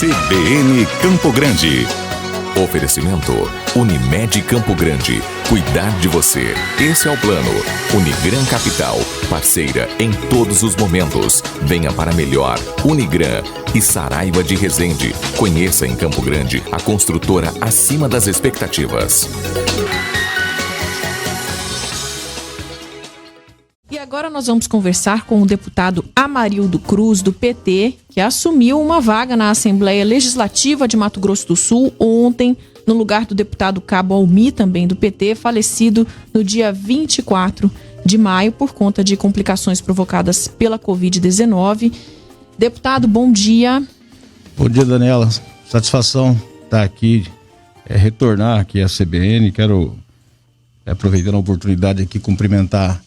CBN Campo Grande. Oferecimento Unimed Campo Grande. Cuidar de você. Esse é o plano. Unigran Capital. Parceira em todos os momentos. Venha para melhor. Unigran e Saraiva de Resende. Conheça em Campo Grande a construtora acima das expectativas. E agora nós vamos conversar com o deputado Amarildo Cruz, do PT, que assumiu uma vaga na Assembleia Legislativa de Mato Grosso do Sul ontem, no lugar do deputado Cabo Almi, também do PT, falecido no dia 24 de maio por conta de complicações provocadas pela Covid-19. Deputado, bom dia. Bom dia, Daniela. Satisfação estar aqui, retornar aqui à CBN. Quero, aproveitando a oportunidade aqui, cumprimentar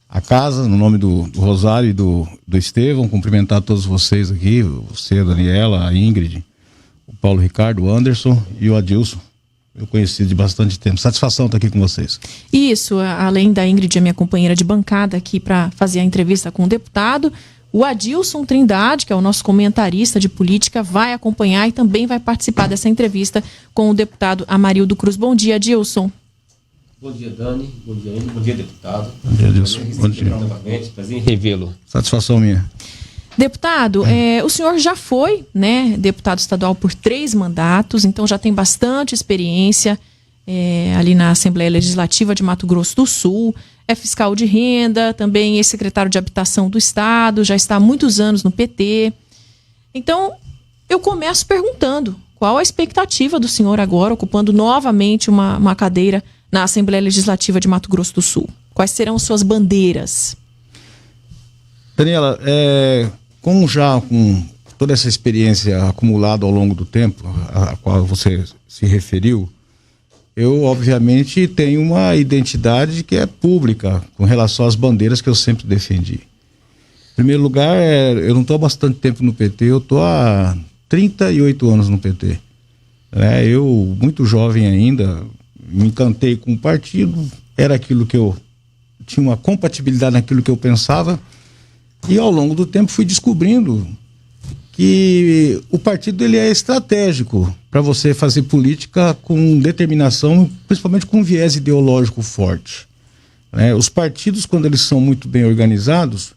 a casa, no nome do Rosário e do Estevão, cumprimentar todos vocês aqui, você, a Daniela, a Ingrid, o Paulo Ricardo, o Anderson e o Adilson. Eu conheci de bastante tempo. Satisfação estar aqui com vocês. Isso, além da Ingrid, a minha companheira de bancada aqui para fazer a entrevista com o deputado, o Adilson Trindade, que é o nosso comentarista de política, vai acompanhar e também vai participar dessa entrevista com o deputado Amarildo Cruz. Bom dia, Adilson. Bom dia, Dani. Bom dia, Ingrid. Bom dia, deputado. Bom dia, Adilson. Bom dia. Prazer em revê-lo. Satisfação minha. Deputado, o senhor já foi, deputado estadual por 3 mandatos, então já tem bastante experiência ali na Assembleia Legislativa de Mato Grosso do Sul, é fiscal de renda, também é secretário de habitação do estado, já está há muitos anos no PT. Então, eu começo perguntando, qual a expectativa do senhor agora, ocupando novamente uma cadeira na Assembleia Legislativa de Mato Grosso do Sul? Quais serão suas bandeiras? Daniela, com toda essa experiência acumulada ao longo do tempo, a qual você se referiu, eu obviamente tenho uma identidade que é pública com relação às bandeiras que eu sempre defendi. Em primeiro lugar, eu não estou há bastante tempo no PT, eu estou há 38 anos no PT. Eu, muito jovem ainda, me encantei com o partido, era aquilo que eu tinha uma compatibilidade naquilo que eu pensava, e ao longo do tempo fui descobrindo que o partido ele é estratégico para você fazer política com determinação, principalmente com um viés ideológico forte. Os partidos, quando eles são muito bem organizados,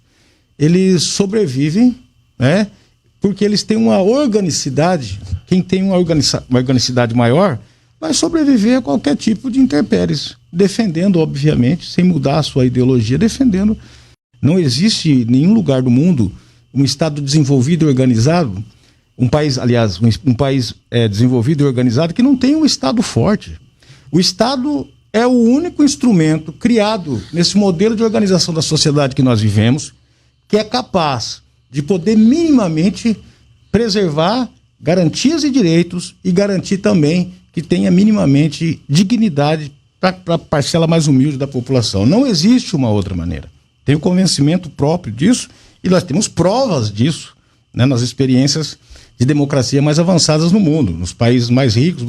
eles sobrevivem, porque eles têm uma organicidade. Quem tem uma organicidade maior vai sobreviver a qualquer tipo de intempéries, defendendo, obviamente, sem mudar a sua ideologia, defendendo. Não existe nenhum lugar do mundo um Estado desenvolvido e organizado, um país desenvolvido e organizado que não tem um Estado forte. O Estado é o único instrumento criado nesse modelo de organização da sociedade que nós vivemos, que é capaz de poder minimamente preservar garantias e direitos e garantir também que tenha minimamente dignidade para a parcela mais humilde da população. Não existe uma outra maneira. Tenho convencimento próprio disso e nós temos provas disso, nas experiências de democracia mais avançadas no mundo, nos países mais ricos,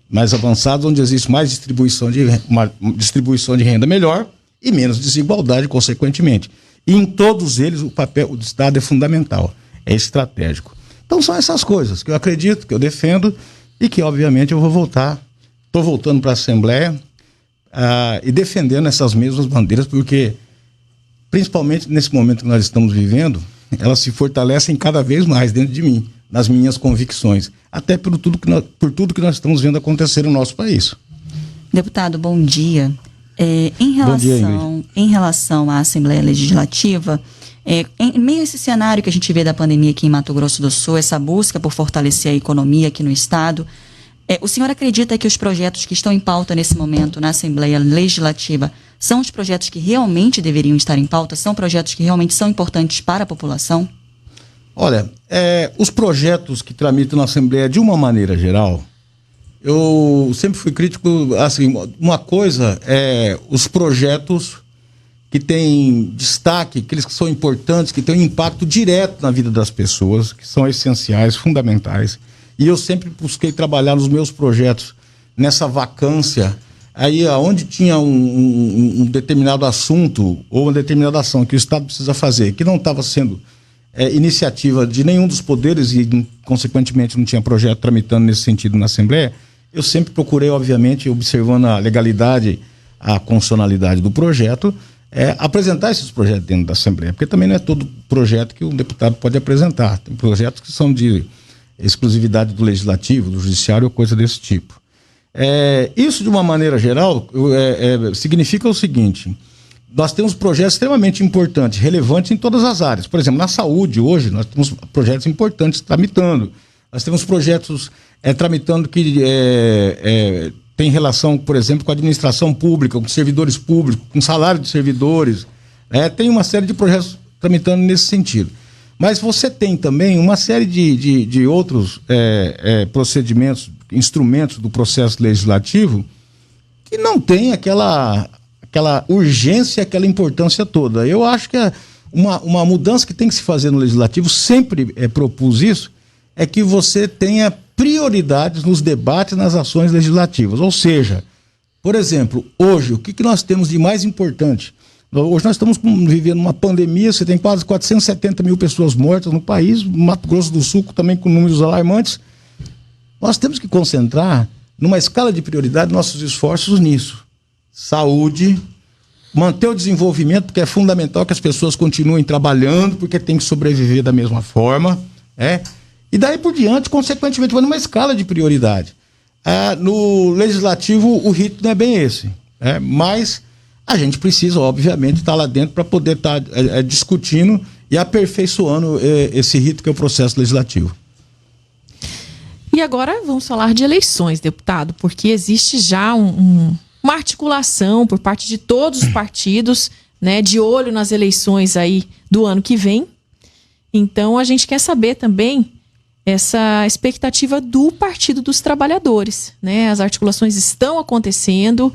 mais avançados, onde existe mais distribuição de renda melhor e menos desigualdade, consequentemente. E em todos eles o papel do Estado é fundamental, é estratégico. Então são essas coisas que eu acredito, que eu defendo e que obviamente eu estou voltando para a Assembleia e defendendo essas mesmas bandeiras, porque principalmente nesse momento que nós estamos vivendo, elas se fortalecem cada vez mais dentro de mim, nas minhas convicções, até por tudo que nós estamos vendo acontecer no nosso país. Deputado, bom dia. Em relação à Assembleia Legislativa, em meio a esse cenário que a gente vê da pandemia aqui em Mato Grosso do Sul, essa busca por fortalecer a economia aqui no estado, o senhor acredita que os projetos que estão em pauta nesse momento na Assembleia Legislativa são os projetos que realmente deveriam estar em pauta? São projetos que realmente são importantes para a população? Olha, os projetos que tramitam na Assembleia, de uma maneira geral, eu sempre fui crítico, assim, uma coisa é os projetos que têm destaque, aqueles que são importantes, que têm um impacto direto na vida das pessoas, que são essenciais, fundamentais. E eu sempre busquei trabalhar nos meus projetos nessa vacância, aí onde tinha um determinado assunto ou uma determinada ação que o Estado precisa fazer, que não estava sendo iniciativa de nenhum dos poderes e, consequentemente, não tinha projeto tramitando nesse sentido na Assembleia, eu sempre procurei, obviamente, observando a legalidade, a constitucionalidade do projeto, apresentar esses projetos dentro da Assembleia, porque também não é todo projeto que um deputado pode apresentar. Tem projetos que são de exclusividade do Legislativo, do Judiciário, coisa desse tipo. Isso, de uma maneira geral, significa o seguinte: nós temos projetos extremamente importantes, relevantes em todas as áreas. Por exemplo, na saúde, hoje, nós temos projetos importantes tramitando. Nós temos projetos tramitando que tem relação, por exemplo, com a administração pública, com servidores públicos, com salário de servidores. Tem uma série de projetos tramitando nesse sentido. Mas você tem também uma série de outros procedimentos, instrumentos do processo legislativo que não tem aquela urgência, aquela importância toda. Eu acho que uma mudança que tem que se fazer no legislativo, sempre propus isso, é que você tenha prioridades nos debates, nas ações legislativas. Ou seja, por exemplo, hoje, o que nós temos de mais importante? Hoje nós estamos vivendo uma pandemia, você tem quase 470 mil pessoas mortas no país, Mato Grosso do Sul também com números alarmantes. Nós temos que concentrar, numa escala de prioridade, nossos esforços nisso. Saúde, manter o desenvolvimento, porque é fundamental que as pessoas continuem trabalhando, porque tem que sobreviver da mesma forma. E daí por diante, consequentemente, vai numa escala de prioridade. No legislativo, o ritmo não é bem esse. Mas a gente precisa, obviamente, estar lá dentro para poder estar discutindo e aperfeiçoando esse ritmo que é o processo legislativo. E agora vamos falar de eleições, deputado, porque existe já uma articulação por parte de todos os partidos, né, de olho nas eleições aí do ano que vem. Então a gente quer saber também essa expectativa do Partido dos Trabalhadores, né? As articulações estão acontecendo.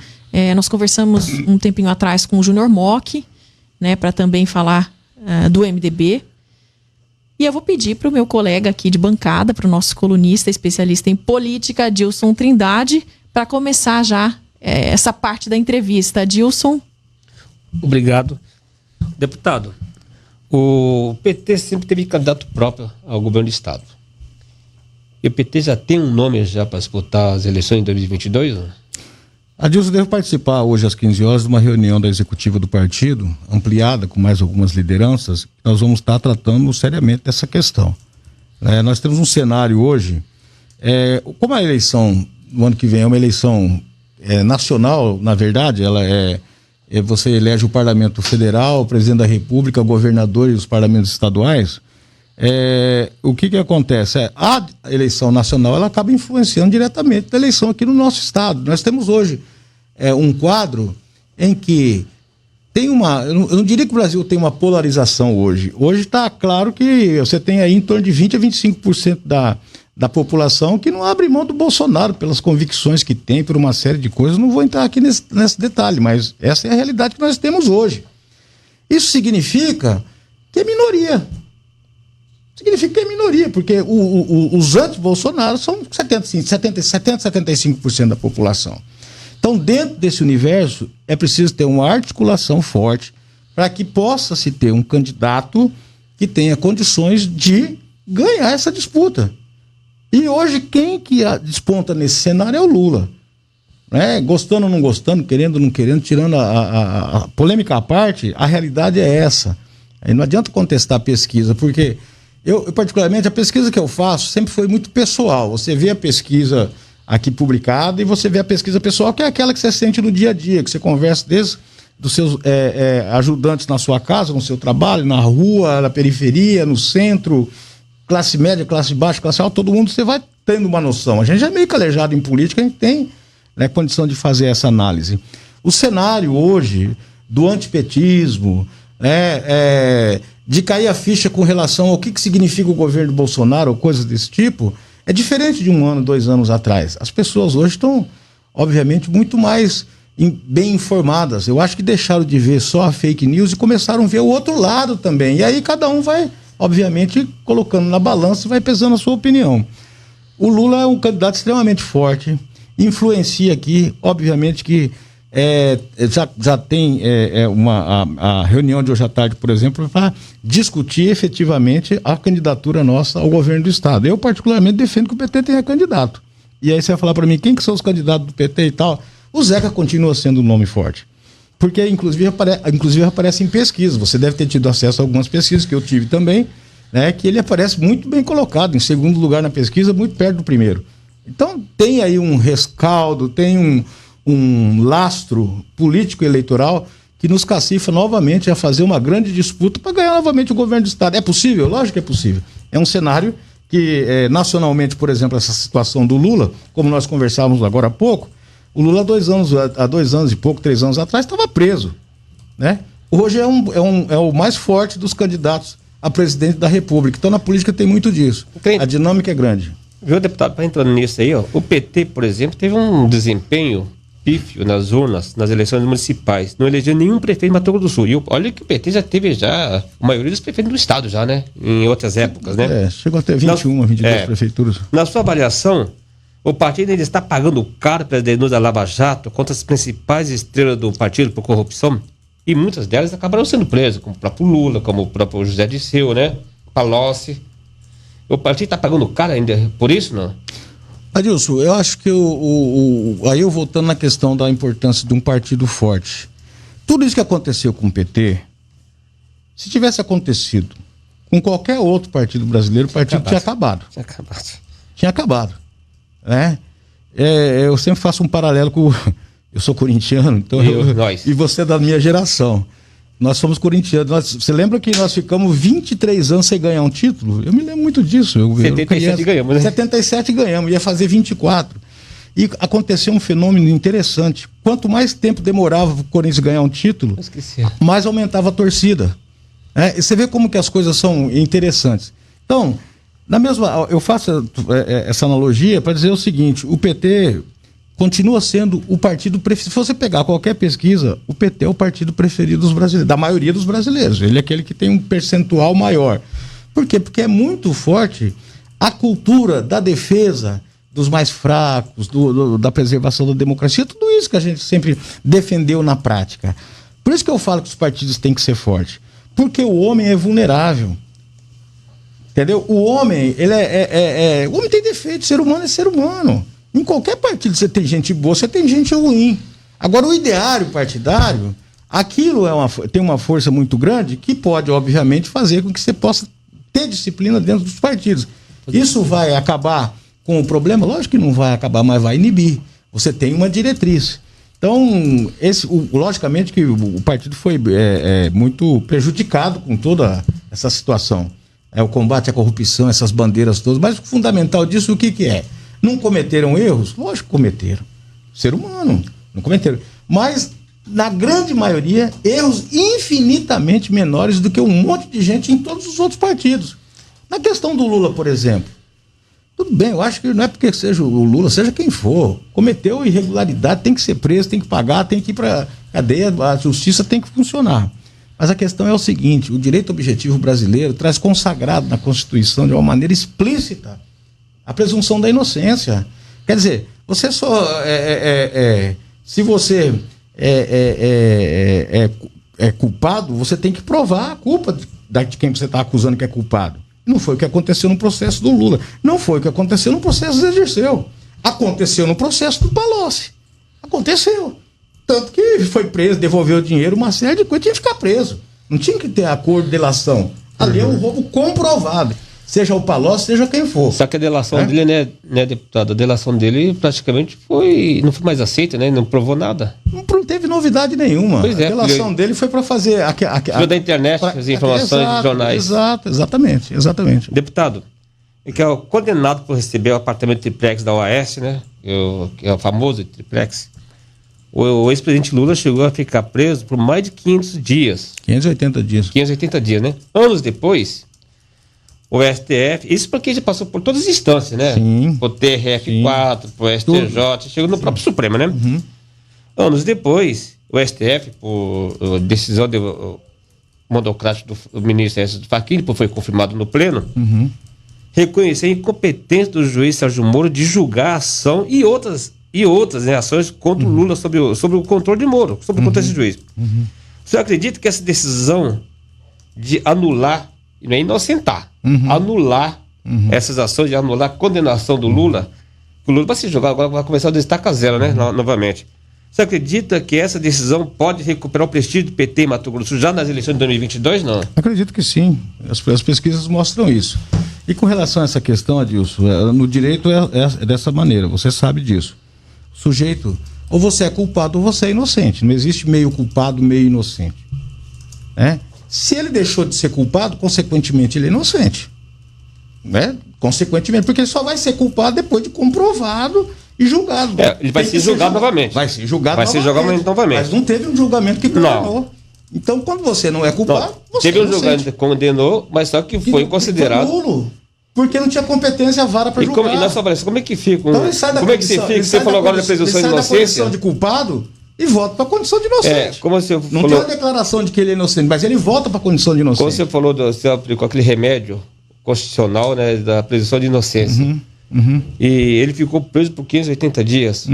Nós conversamos um tempinho atrás com o Júnior Mock, né, para também falar do MDB. E eu vou pedir para o meu colega aqui de bancada, para o nosso colunista, especialista em política, Adilson Trindade, para começar já essa parte da entrevista. Adilson. Obrigado. Deputado, o PT sempre teve candidato próprio ao governo do Estado. E o PT já tem um nome já para disputar as eleições de 2022? Adilson deve participar hoje às 15 horas de uma reunião da executiva do partido, ampliada com mais algumas lideranças. Nós vamos estar tratando seriamente dessa questão. Nós temos um cenário hoje, como a eleição no ano que vem é uma eleição nacional, na verdade, ela você elege o Parlamento Federal, o Presidente da República, o governador e os parlamentos estaduais. O que acontece? A eleição nacional ela acaba influenciando diretamente a eleição aqui no nosso estado. Nós temos hoje um quadro em que tem eu não diria que o Brasil tem uma polarização hoje. Hoje está claro que você tem aí em torno de 20% a 25% da população que não abre mão do Bolsonaro pelas convicções que tem, por uma série de coisas. Não vou entrar aqui nesse detalhe, mas essa é a realidade que nós temos hoje. Isso significa que é minoria. Significa que é minoria, porque os anti-Bolsonaro são 75% da população. Então, dentro desse universo, é preciso ter uma articulação forte para que possa se ter um candidato que tenha condições de ganhar essa disputa. E hoje, quem que desponta nesse cenário é o Lula. Gostando ou não gostando, querendo ou não querendo, tirando a polêmica à parte, a realidade é essa. Aí não adianta contestar a pesquisa, porque eu, particularmente, a pesquisa que eu faço sempre foi muito pessoal. Você vê a pesquisa aqui publicada e você vê a pesquisa pessoal, que é aquela que você sente no dia a dia, que você conversa desde dos seus ajudantes na sua casa, no seu trabalho, na rua, na periferia, no centro, classe média, classe baixa, classe alta, todo mundo você vai tendo uma noção. A gente é meio calejado em política, a gente tem condição de fazer essa análise. O cenário hoje do antipetismo, de cair a ficha com relação ao que significa o governo do Bolsonaro ou coisas desse tipo, é diferente de 1 ano, 2 anos atrás. As pessoas hoje estão, obviamente, muito mais bem informadas. Eu acho que deixaram de ver só a fake news e começaram a ver o outro lado também. E aí cada um vai, obviamente, colocando na balança e vai pesando a sua opinião. O Lula é um candidato extremamente forte, influencia aqui, obviamente que já tem a reunião de hoje à tarde, por exemplo, para discutir efetivamente a candidatura nossa ao governo do Estado. Eu, particularmente, defendo que o PT tenha candidato. E aí você vai falar para mim, quem que são os candidatos do PT e tal? O Zeca continua sendo um nome forte. Porque, inclusive aparece em pesquisas. Você deve ter tido acesso a algumas pesquisas, que eu tive também, né, que ele aparece muito bem colocado, em segundo lugar na pesquisa, muito perto do primeiro. Então, tem aí um rescaldo, tem um lastro político-eleitoral que nos cacifa novamente a fazer uma grande disputa para ganhar novamente o governo do Estado. É possível? Lógico que é possível. É um cenário que, nacionalmente, por exemplo, essa situação do Lula, como nós conversávamos agora há pouco, o Lula há 2 anos e pouco, 3 anos atrás, estava preso, né? Hoje é o mais forte dos candidatos a presidente da República. Então, na política tem muito disso. A dinâmica é grande. Viu, deputado, para entrando nisso aí, ó, o PT, por exemplo, teve um desempenho pífio nas urnas, nas eleições municipais. Não elegeu nenhum prefeito em Mato Grosso do Sul. E olha que o PT já teve a maioria dos prefeitos do estado já, né? Em outras épocas, né? Chegou a ter 22 prefeituras. Na sua avaliação, o partido ainda está pagando caro pelas denúncias da Lava Jato contra as principais estrelas do partido por corrupção? E muitas delas acabaram sendo presas, como o próprio Lula, como o próprio José Dirceu, né? Palocci. O partido está pagando caro ainda por isso, não? Adilson, eu acho que aí eu voltando na questão da importância de um partido forte. Tudo isso que aconteceu com o PT, se tivesse acontecido com qualquer outro partido brasileiro, o partido tinha acabado. Tinha acabado. Né? Eu sempre faço um paralelo com... Eu sou corintiano, então e você é da minha geração. Nós somos corintianos. Você lembra que nós ficamos 23 anos sem ganhar um título? Eu me lembro muito disso. 77 ganhamos, né? 77 ganhamos, ia fazer 24. E aconteceu um fenômeno interessante. Quanto mais tempo demorava para o Corinthians ganhar um título, mais aumentava a torcida. E você vê como que as coisas são interessantes. Então, eu faço essa analogia para dizer o seguinte: o PT continua sendo o partido preferido. Se você pegar qualquer pesquisa, o PT é o partido preferido dos brasileiros, da maioria dos brasileiros. Ele é aquele que tem um percentual maior. Por quê? Porque é muito forte a cultura da defesa dos mais fracos, da preservação da democracia, tudo isso que a gente sempre defendeu na prática. Por isso que eu falo que os partidos têm que ser fortes. Porque o homem é vulnerável. Entendeu? O homem, o homem tem defeito, o ser humano é ser humano. Em qualquer partido você tem gente boa, você tem gente ruim. Agora, o ideário partidário, aquilo tem uma força muito grande que pode, obviamente, fazer com que você possa ter disciplina dentro dos partidos. Isso vai acabar com o problema? Lógico que não vai acabar, mas vai inibir. Você tem uma diretriz. Então, logicamente que o partido foi muito prejudicado com toda essa situação. O combate à corrupção, essas bandeiras todas. Mas o fundamental disso, o que é? Não cometeram erros? Lógico que cometeram. Ser humano, não cometeram. Mas, na grande maioria, erros infinitamente menores do que um monte de gente em todos os outros partidos. Na questão do Lula, por exemplo, tudo bem, eu acho que não é porque seja o Lula, seja quem for, cometeu irregularidade, tem que ser preso, tem que pagar, tem que ir para cadeia, a justiça tem que funcionar. Mas a questão é o seguinte: o direito objetivo brasileiro traz consagrado na Constituição de uma maneira explícita a presunção da inocência. Quer dizer, você só se você é culpado, você tem que provar a culpa de quem você está acusando que é culpado. Não foi o que aconteceu no processo do Lula. Não foi o que aconteceu no processo do Dirceu. Aconteceu no processo do Palocci. Aconteceu. Tanto que foi preso, devolveu o dinheiro, uma série de coisas, tinha que ficar preso. Não tinha que ter acordo de delação. Ali é um roubo comprovado. Seja o Palocci, seja quem for. Só que a delação dele, né, deputado? A delação dele praticamente não foi mais aceita, né? Não provou nada. Não teve novidade nenhuma. Pois é, a delação dele foi para fazer... da internet, as informações de jornais. Exatamente. Deputado, que é o condenado por receber o apartamento triplex da OAS, né? Que é o famoso triplex. O ex-presidente Lula chegou a ficar preso por mais de 500 dias. 580 dias. 580 dias, né? Anos depois, o STF, isso porque já passou por todas as instâncias, né? Sim. Por TRF4, por STJ, chegou no próprio Supremo, né? Uhum. Anos depois, o STF, por decisão monocrática do ministro Edson Fachin, que foi confirmado no Pleno, reconheceu a incompetência do juiz Sérgio Moro de julgar a ação e outras e outras, né, ações contra o Lula sobre o controle de Moro, sobre contra esse juiz. O senhor acredita que essa decisão de anular, não é inocentar, anular essas ações, de anular a condenação do Lula, o Lula vai se jogar, agora vai começar a destacar zero, né, novamente. Você acredita que essa decisão pode recuperar o prestígio do PT em Mato Grosso já nas eleições de 2022, não? Acredito que sim. As pesquisas mostram isso. E com relação a essa questão, Adilson, no direito é dessa maneira, você sabe disso. O sujeito, ou você é culpado ou você é inocente. Não existe meio culpado, meio inocente. Né? Se ele deixou de ser culpado, consequentemente ele é inocente. Né? Consequentemente, porque ele só vai ser culpado depois de comprovado e julgado. Ele vai ser julgado novamente. Vai ser julgado novamente. Vai ser julgado novamente. Mas não teve um julgamento que condenou. Não. Então, quando você não é culpado, você teve um julgamento que condenou, mas só que foi considerado. Foi nulo, porque não tinha competência vara para julgar. E nessa avaliação, como é que fica? Então, ele sai da como é que você fica? Você falou agora da presunção de inocência. Ele sai da condição de culpado e volta para a condição de inocente. Como você não tem uma declaração de que ele é inocente, mas ele volta para a condição de inocente. Como você falou, você aplicou aquele remédio constitucional, né, da presunção de inocência. E ele ficou preso por 580 dias.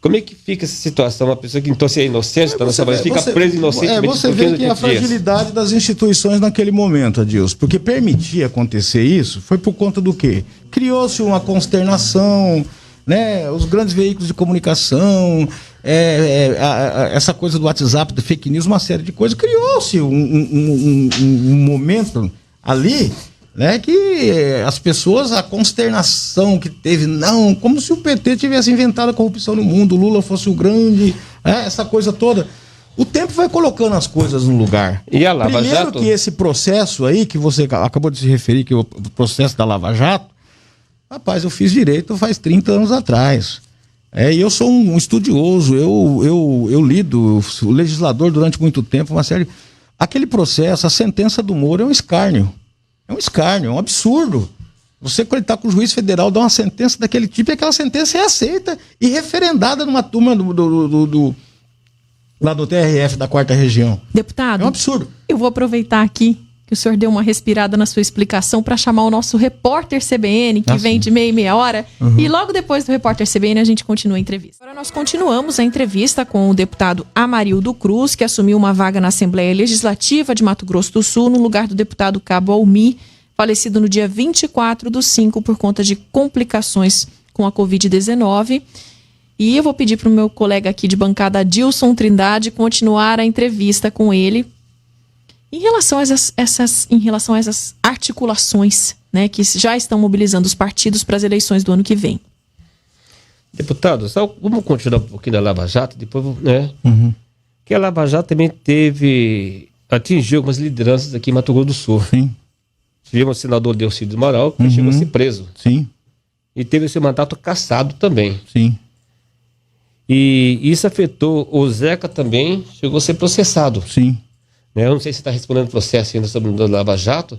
Como é que fica essa situação? Uma pessoa que então se é inocente, fica preso inocentemente por 580 dias. Você vê que a fragilidade das instituições naquele momento, Adilson, porque permitir acontecer isso foi por conta do quê? Criou-se uma consternação, né? Os grandes veículos de comunicação, essa coisa do WhatsApp, do fake news, uma série de coisas. Criou-se um momento ali, né, que as pessoas, a consternação que teve, não, como se o PT tivesse inventado a corrupção no mundo, o Lula fosse o grande, essa coisa toda. O tempo vai colocando as coisas no lugar. E a Lava Primeiro Jato? Que esse processo aí, que você acabou de se referir, que é o processo da Lava Jato, rapaz, eu fiz direito faz 30 anos atrás. E eu sou um estudioso, eu lido, o legislador durante muito tempo, uma série. Aquele processo, a sentença do Moro é um escárnio. É um escárnio, é um absurdo. Você, quando está com o juiz federal, dá uma sentença daquele tipo e aquela sentença é aceita e referendada numa turma lá do TRF da 4ª Região. Deputado, é um absurdo. Eu vou aproveitar aqui que o senhor deu uma respirada na sua explicação para chamar o nosso repórter CBN, que vem de meia hora. E logo depois do repórter CBN a gente continua a entrevista. Agora nós continuamos a entrevista com o deputado Amarildo Cruz, que assumiu uma vaga na Assembleia Legislativa de Mato Grosso do Sul, no lugar do deputado Cabo Almi, falecido no dia 24/5 por conta de complicações com a Covid-19. E eu vou pedir para o meu colega aqui de bancada, Adilson Trindade, continuar a entrevista com ele em relação a essas articulações, né, que já estão mobilizando os partidos para as eleições do ano que vem. Deputado, vamos continuar um pouquinho da Lava Jato, depois, né? Que a Lava Jato também atingiu algumas lideranças aqui em Mato Grosso do Sul. Sim. Tivemos o senador Delcido Amaral, que chegou a ser preso. Sim. E teve o seu mandato cassado também. Sim. E isso afetou o Zeca também, chegou a ser processado. Sim. Eu não sei se está respondendo o processo ainda sobre o Lava Jato.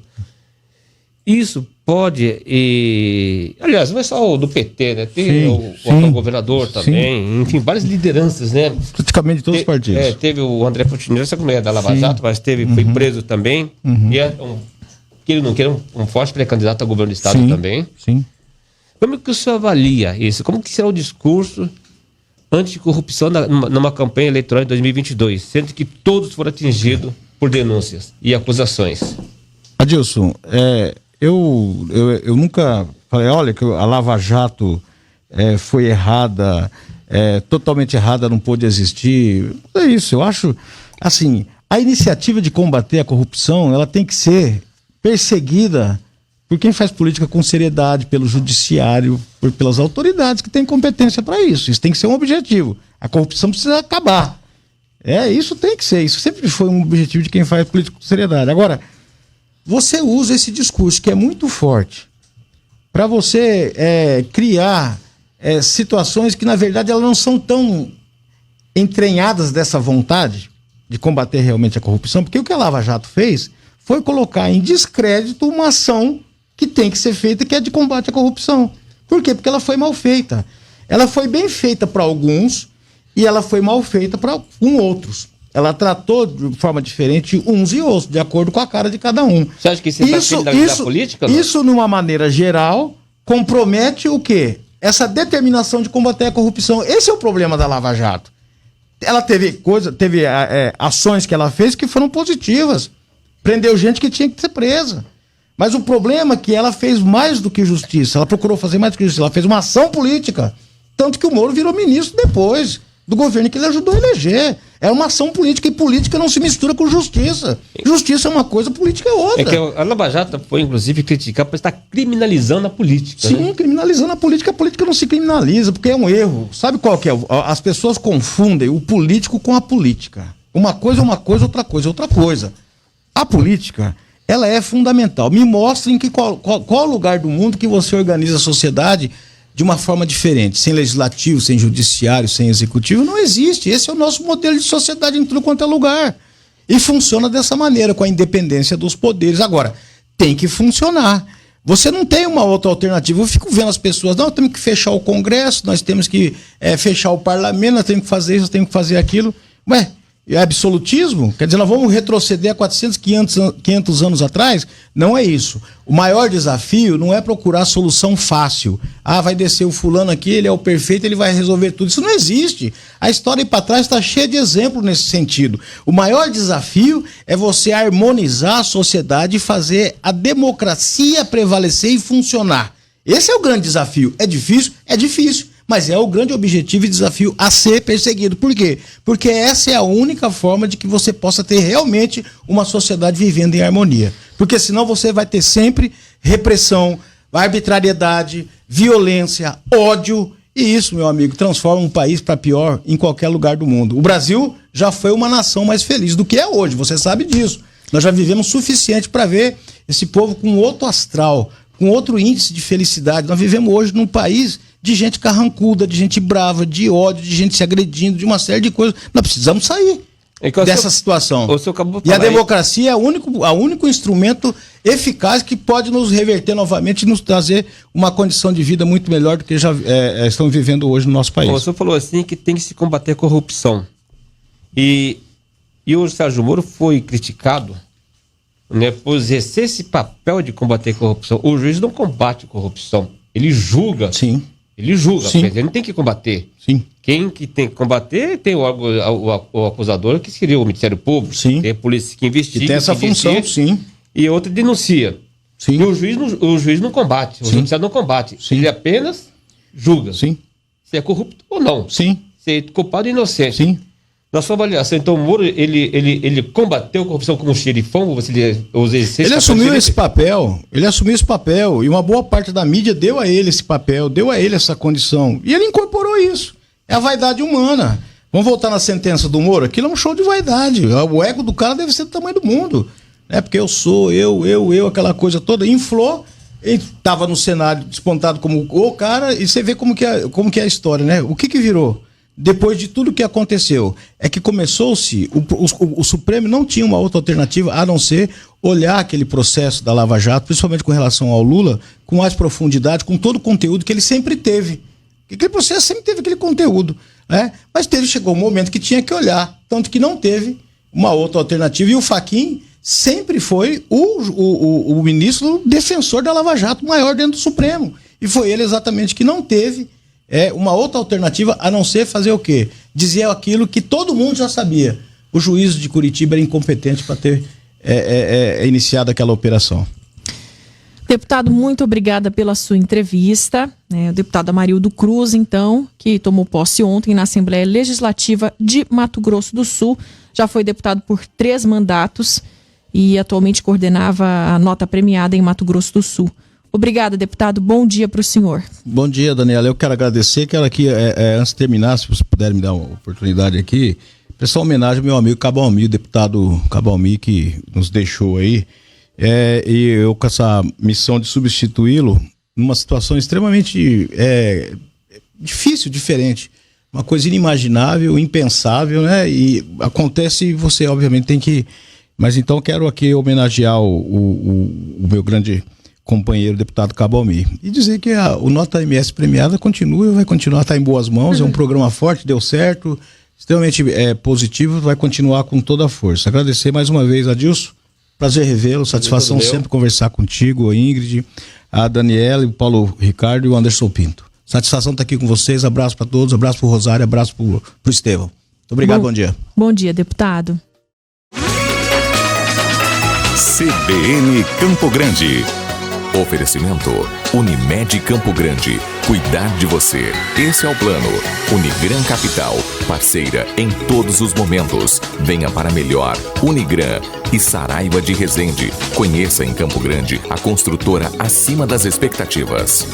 Isso pode... Aliás, não é só o do PT, né? Tem o governador também, enfim, várias lideranças, né? Praticamente de todos os partidos. Teve o André Putinero, essa mulher da Lava Jato, mas foi preso também. E que ele não queira um forte pré-candidato ao governo do estado também. Sim. Como que o senhor avalia isso? Como que será o discurso anticorrupção numa campanha eleitoral em 2022, sendo que todos foram atingidos por denúncias e acusações? Adilson, eu nunca falei, olha, que a Lava Jato foi errada, totalmente errada, não pôde existir. É isso, eu acho, assim, a iniciativa de combater a corrupção, ela tem que ser perseguida por quem faz política com seriedade, pelo judiciário, pelas autoridades que têm competência para isso. Isso tem que ser um objetivo. A corrupção precisa acabar. Isso tem que ser. Isso sempre foi um objetivo de quem faz política com seriedade. Agora, você usa esse discurso que é muito forte para você criar situações que, na verdade, elas não são tão entranhadas dessa vontade de combater realmente a corrupção, porque o que a Lava Jato fez foi colocar em descrédito uma ação que tem que ser feita, que é de combate à corrupção. Por quê? Porque ela foi mal feita. Ela foi bem feita para alguns e ela foi mal feita para outros. Ela tratou de forma diferente uns e outros, de acordo com a cara de cada um. Você acha que isso é criminalizar a política? Não? Isso, numa maneira geral, compromete o quê? essa determinação de combater a corrupção. Esse é o problema da Lava Jato. Ela teve ações que ela fez que foram positivas. Prendeu gente que tinha que ser presa. Mas o problema é que ela fez mais do que justiça. Ela procurou fazer mais do que justiça. Ela fez uma ação política. Tanto que o Moro virou ministro depois do governo que ele ajudou a eleger. É uma ação política, e política não se mistura com justiça. Justiça é uma coisa, política é outra. É que a Lava Jato foi, inclusive, criticada por estar criminalizando a política. Sim, né? criminalizando a política não se criminaliza, porque é um erro. Sabe qual que é? As pessoas confundem o político com a política. Uma coisa é uma coisa, outra coisa é outra coisa. A política, ela é fundamental. Me mostrem qual lugar do mundo que você organiza a sociedade de uma forma diferente, sem legislativo, sem judiciário, sem executivo. Não existe. Esse é o nosso modelo de sociedade em tudo quanto é lugar. E funciona dessa maneira, com a independência dos poderes. Agora, tem que funcionar. Você não tem uma outra alternativa. Eu fico vendo as pessoas, não, temos que fechar o Congresso, nós temos que fechar o Parlamento, nós temos que fazer isso, nós temos que fazer aquilo. Ué, é absolutismo? Quer dizer, nós vamos retroceder a 400, 500 anos atrás? Não é isso. O maior desafio não é procurar solução fácil. Ah, vai descer o fulano aqui, ele é o perfeito, ele vai resolver tudo. Isso não existe. A história aí para trás está cheia de exemplos nesse sentido. O maior desafio é você harmonizar a sociedade e fazer a democracia prevalecer e funcionar. Esse é o grande desafio. É difícil? É difícil. Mas é o grande objetivo e desafio a ser perseguido. Por quê? Porque essa é a única forma de que você possa ter realmente uma sociedade vivendo em harmonia. Porque senão você vai ter sempre repressão, arbitrariedade, violência, ódio. E isso, meu amigo, transforma um país para pior em qualquer lugar do mundo. O Brasil já foi uma nação mais feliz do que é hoje, você sabe disso. Nós já vivemos o suficiente para ver esse povo com outro astral, com outro índice de felicidade. Nós vivemos hoje num país de gente carrancuda, de gente brava, de ódio, de gente se agredindo, de uma série de coisas. Nós precisamos sair dessa situação. E a democracia é o único instrumento eficaz que pode nos reverter novamente e nos trazer uma condição de vida muito melhor do que já estamos vivendo hoje no nosso país. O senhor falou assim que tem que se combater a corrupção. E o Sérgio Moro foi criticado, né, por exercer esse papel de combater a corrupção. O juiz não combate a corrupção, ele julga. Sim. Ele julga, Sim. Ele não tem que combater. Sim. Quem que tem que combater tem o acusador, que seria o Ministério Público. Sim. Tem a polícia que investiga. Que tem essa função, sim. E outra denuncia. Sim. E o juiz não combate, o judiciário não combate. Sim. Ele apenas julga. Sim. Se é corrupto ou não. Sim. Se é culpado ou inocente. Sim. Na sua avaliação, então, o Moro, ele combateu a corrupção como xerifão? Ele assumiu esse papel, e uma boa parte da mídia deu a ele esse papel, deu a ele essa condição, e ele incorporou isso. É a vaidade humana. Vamos voltar na sentença do Moro? Aquilo é um show de vaidade. O ego do cara deve ser do tamanho do mundo. Porque eu sou, eu, aquela coisa toda, inflou, ele estava no cenário despontado como o cara, e você vê como que é a história, né? O que virou? Depois de tudo que aconteceu, é que começou-se, o Supremo não tinha uma outra alternativa a não ser olhar aquele processo da Lava Jato, principalmente com relação ao Lula, com mais profundidade, com todo o conteúdo que ele sempre teve. Aquele processo sempre teve aquele conteúdo, né? Mas chegou um momento que tinha que olhar, tanto que não teve uma outra alternativa, e o Fachin sempre foi o ministro defensor da Lava Jato maior dentro do Supremo, e foi ele exatamente que não teve uma outra alternativa a não ser fazer o quê? Dizer aquilo que todo mundo já sabia. O juiz de Curitiba era incompetente para ter iniciado aquela operação. Deputado, muito obrigada pela sua entrevista. O deputado Amarildo Cruz, então, que tomou posse ontem na Assembleia Legislativa de Mato Grosso do Sul, já foi deputado por 3 mandatos e atualmente coordenava a nota premiada em Mato Grosso do Sul. Obrigada, deputado. Bom dia para o senhor. Bom dia, Daniela. Eu quero agradecer. Quero aqui, antes de terminar, se você puder me dar uma oportunidade aqui, prestar uma homenagem ao meu amigo Cabalmi, o deputado Cabalmi, que nos deixou aí. E eu com essa missão de substituí-lo numa situação extremamente difícil, diferente. Uma coisa inimaginável, impensável, né? E acontece e você, obviamente, tem que... Mas então quero aqui homenagear o meu grande companheiro, deputado Cabalmi, e dizer que o Nota MS premiada vai continuar, está em boas mãos, é um programa forte, deu certo, extremamente positivo, vai continuar com toda a força. Agradecer mais uma vez, Adilson, prazer revê-lo, satisfação sempre conversar contigo, a Ingrid, a Daniela, o Paulo Ricardo e o Anderson Pinto. Satisfação estar aqui com vocês. Abraço para todos, abraço para o Rosário, abraço para o Estevão. Muito obrigado, bom dia. Bom dia, deputado. CBN Campo Grande. Oferecimento Unimed Campo Grande. Cuidar de você. Esse é o plano. Unigran Capital. Parceira em todos os momentos. Venha para melhor. Unigran e Saraiva de Resende. Conheça em Campo Grande a construtora acima das expectativas.